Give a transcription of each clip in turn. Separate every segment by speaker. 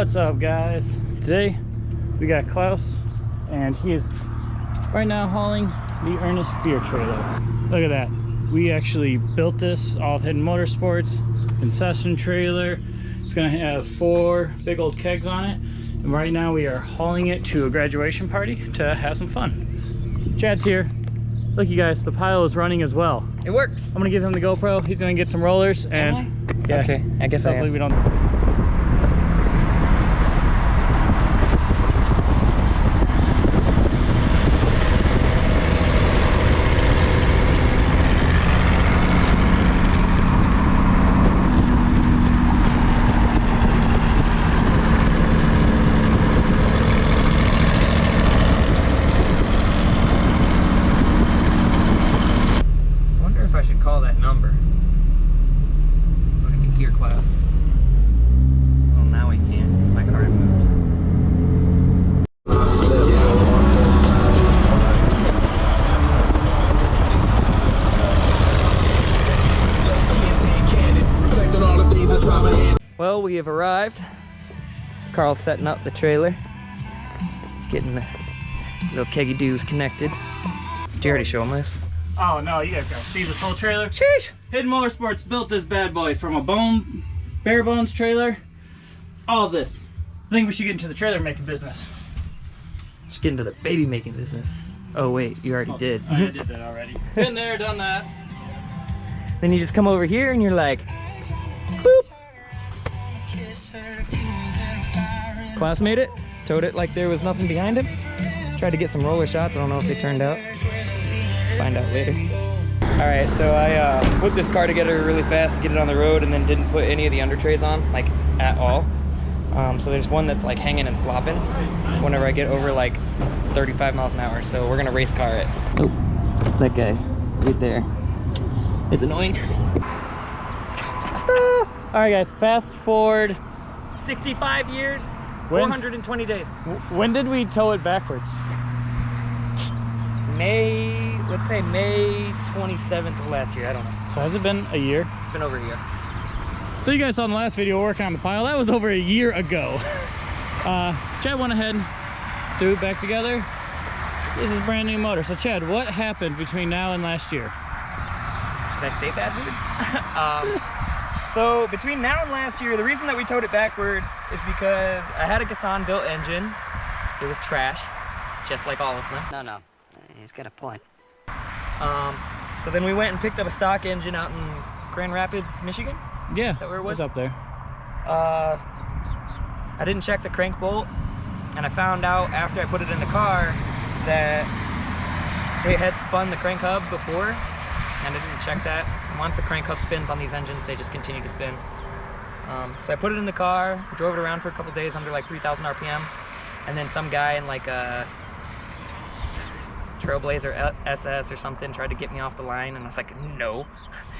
Speaker 1: What's up, guys? Today we got Klaus, and he is right now hauling the Ernest beer trailer. Look at that. We actually built this all Hidden Motorsports concession trailer. It's gonna have 4 big old kegs on it, and right now we are hauling it to a graduation party to have some fun. Chad's here. Look, you guys, the Pyle is running as well.
Speaker 2: It works.
Speaker 1: I'm gonna give him the GoPro. He's gonna get some rollers, and yeah,
Speaker 2: okay, I guess
Speaker 1: hopefully we don't.
Speaker 2: Call that number. What do you hear, Klaus? Well, now we can't. My car moved. Well, we have arrived. Carl's setting up the trailer, getting the little keggy doos connected. Did you already show him this?
Speaker 1: Oh no, you guys gotta see this whole trailer.
Speaker 2: Sheesh!
Speaker 1: Hidden Motorsports built this bad boy from a bare bones trailer. All of this. I think we should get into the trailer making business.
Speaker 2: Should get into the baby making business. Oh wait, you already did.
Speaker 1: I did that already. Been there, done that.
Speaker 2: Then you just come over here and you're like, boop. Klaus made it, towed it like there was nothing behind him. Tried to get some roller shots, I don't know if they turned out. Find out later. All right, so I put this car together really fast to get it on the road, and then didn't put any of the under trays on, like at all. So there's one that's like hanging and flopping whenever I get over like 35 miles an hour. So we're gonna race car it. Oh, that guy right there. It's annoying.
Speaker 1: All right, guys, fast forward.
Speaker 2: 65 years,
Speaker 1: When?
Speaker 2: 420 days.
Speaker 1: When did we tow it backwards?
Speaker 2: May, let's say May 27th of last year, I don't know.
Speaker 1: So has it been a year?
Speaker 2: It's been over a year.
Speaker 1: So you guys saw in the last video working on the Pyle. That was over a year ago. Chad went ahead, threw it back together. This is brand new motor. So Chad, what happened between now and last year?
Speaker 2: Should I say bad words? So between now and last year, the reason that we towed it backwards is because I had a Gassan built engine. It was trash, just like all of them.
Speaker 3: No. He's got a point.
Speaker 2: So then we went and picked up a stock engine out in Grand Rapids, Michigan.
Speaker 1: Yeah,
Speaker 2: is that where it was?
Speaker 1: Up there.
Speaker 2: I didn't check the crank bolt, and I found out after I put it in the car that they had spun the crank hub before, and I didn't check that. And once the crank hub spins on these engines, they just continue to spin. So I put it in the car, drove it around for a couple days under like 3,000 RPM, and then some guy in like a Trailblazer SS or something tried to get me off the line, and I was like, no.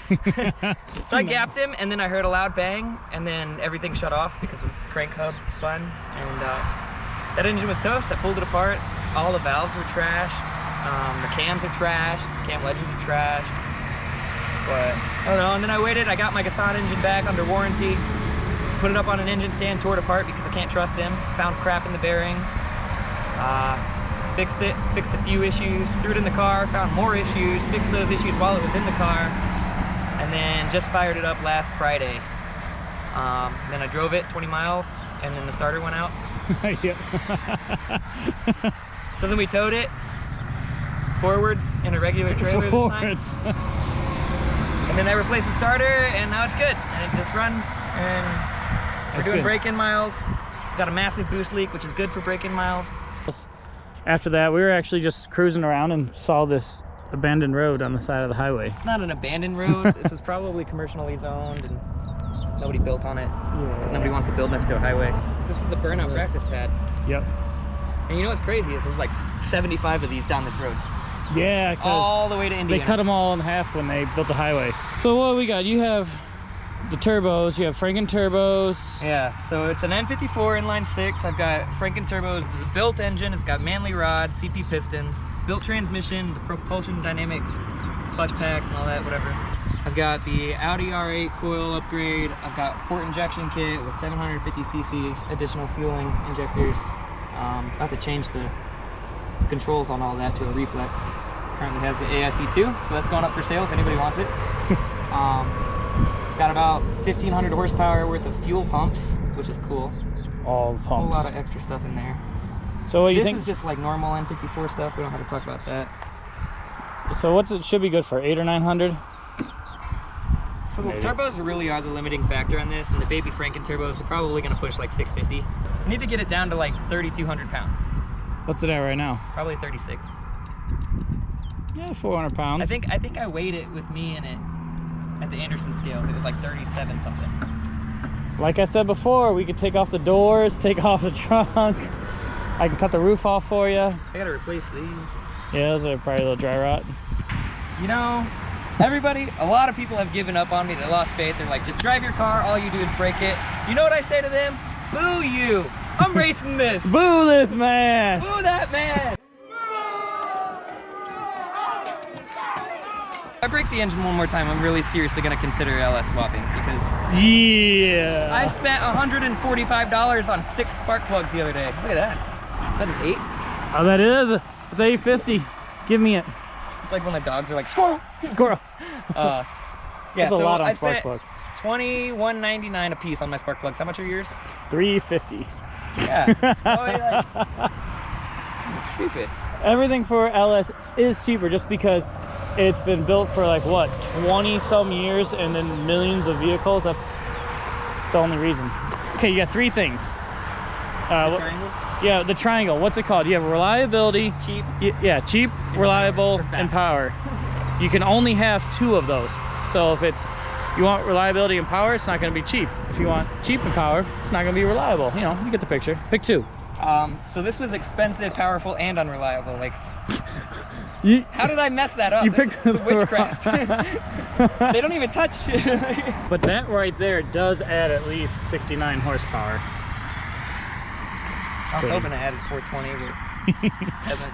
Speaker 2: So I gapped him, and then I heard a loud bang, and then everything shut off because the crank hub spun, and that engine was toast. I pulled it apart. All the valves were trashed. The cams are trashed. The cam ledgers are trashed. But I don't know. And then I waited. I got my Gassan engine back under warranty. Put it up on an engine stand, tore it apart because I can't trust him. Found crap in the bearings. Fixed it, fixed a few issues, threw it in the car, found more issues, fixed those issues while it was in the car, and then just fired it up last Friday. Then I drove it 20 miles, and then the starter went out.
Speaker 1: Yep.
Speaker 2: So then we towed it forwards in a regular trailer this time. And then I replaced the starter, and now it's good. And it just runs, and we're doing break-in miles. It's got a massive boost leak, which is good for break-in miles.
Speaker 1: After that, we were actually just cruising around and saw this abandoned road on the side of the highway.
Speaker 2: It's not an abandoned road. This is probably commercially zoned, and nobody built on it because nobody wants to build next to a highway. This is the burnout practice pad.
Speaker 1: Yep.
Speaker 2: And you know what's crazy is there's like 75 of these down this road.
Speaker 1: Yeah,
Speaker 2: all the way to Indiana.
Speaker 1: They cut them all in half when they built a highway. So what we got? You have the turbos, you have Franken turbos.
Speaker 2: Yeah, so it's an N54 inline 6. I've got Franken turbos, the built engine, it's got manly rod, CP pistons, built transmission, the propulsion dynamics, clutch packs and all that, whatever. I've got the Audi R8 coil upgrade. I've got port injection kit with 750cc additional fueling injectors. About to change the controls on all that to a reflex. Currently has the ASE2, so that's going up for sale if anybody wants it. Got about 1,500 horsepower worth of fuel pumps, which is cool.
Speaker 1: All pumps.
Speaker 2: A whole lot of extra stuff in there.
Speaker 1: So what do you think?
Speaker 2: This is just like normal N54 stuff. We don't have to talk about that.
Speaker 1: So what's it should be good for? 800 or 900?
Speaker 2: So the turbos really are the limiting factor on this, and the baby Franken turbos are probably going to push like 650. We need to get it down to like 3,200 pounds.
Speaker 1: What's it at right now?
Speaker 2: Probably 36.
Speaker 1: Yeah, 400 pounds.
Speaker 2: I think I weighed it with me in it at the Anderson scales. It was like 37 something.
Speaker 1: Like I said before, we could take off the doors, take off the trunk. I can cut the roof off for you.
Speaker 2: I gotta replace these.
Speaker 1: Yeah, those are probably a little dry rot.
Speaker 2: You know, a lot of people have given up on me. They lost faith. They're like, just drive your car. All you do is break it. You know what I say to them? Boo you. I'm racing this.
Speaker 1: Boo this man.
Speaker 2: Boo that man. If I break the engine one more time, I'm really seriously going to consider LS swapping because
Speaker 1: yeah.
Speaker 2: I spent $145 on 6 spark plugs the other day. Look at that. Is that an 8?
Speaker 1: Oh, that is. It's 850. Give me it.
Speaker 2: It's like when the dogs are like, squirrel.
Speaker 1: Squirrel.
Speaker 2: Yeah,
Speaker 1: that's a lot on
Speaker 2: I
Speaker 1: spark
Speaker 2: spent
Speaker 1: plugs.
Speaker 2: $21.99 a piece on my spark plugs. How much are yours?
Speaker 1: $350.
Speaker 2: Yeah. So, like, it's stupid.
Speaker 1: Everything for LS is cheaper just because it's been built for like what, 20 some years and then millions of vehicles. That's the only reason. Okay, you got 3 things.
Speaker 2: The triangle?
Speaker 1: Yeah, the triangle. What's it called? You have reliability,
Speaker 2: Cheap.
Speaker 1: Yeah, cheap, reliable, and power. You can only have 2 of those. So if you want reliability and power, it's not going to be cheap. If you want cheap and power, it's not going to be reliable. You know, you get the picture. Pick 2.
Speaker 2: So this was expensive, powerful, and unreliable. Like, how did I mess that up?
Speaker 1: You picked the
Speaker 2: witchcraft. They don't even touch.
Speaker 1: But that right there does add at least 69 horsepower.
Speaker 2: I was hoping I added 420, but it hasn't.